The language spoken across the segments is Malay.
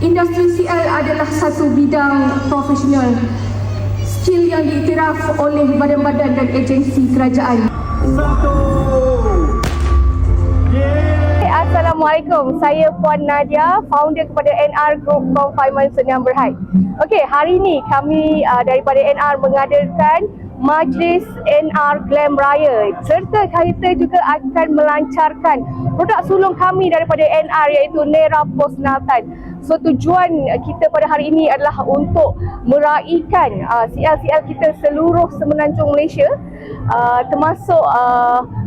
Industri CL adalah satu bidang profesional, skill yang diiktiraf oleh badan-badan dan agensi kerajaan. Assalamualaikum, saya Puan Nadia, founder kepada NR Group Confinement Sdn Bhd. Okey, hari ini kami daripada NR mengadakan Majlis NR Glam Raya, serta kita juga akan melancarkan produk sulung kami daripada NR iaitu Nera Postnatal. So tujuan kita pada hari ini adalah untuk meraihkan CL-CL kita seluruh semenanjung Malaysia, termasuk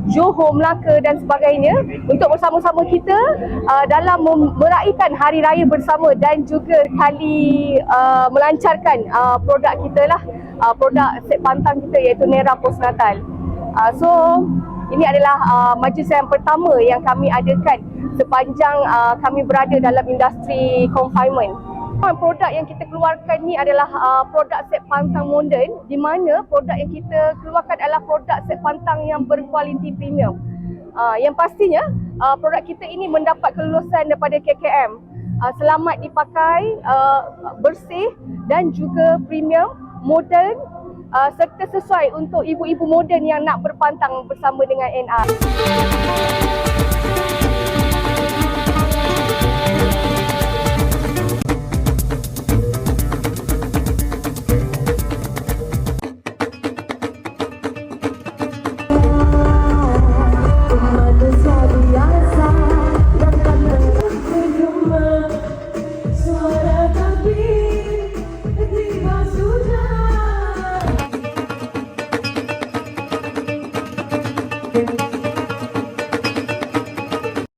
Johor, Melaka dan sebagainya, untuk bersama-sama kita dalam meraihkan Hari Raya bersama dan juga kali melancarkan produk kita lah, produk set pantang kita iaitu Nera Postnatal. So ini adalah majlis yang pertama yang kami adakan sepanjang kami berada dalam industri confinement. Produk yang kita keluarkan ni adalah produk set pantang moden, di mana produk yang kita keluarkan adalah produk set pantang yang berkualiti premium. Yang pastinya produk kita ini mendapat kelulusan daripada KKM, selamat dipakai, bersih dan juga premium, moden, serta sesuai untuk ibu-ibu moden yang nak berpantang bersama dengan NR.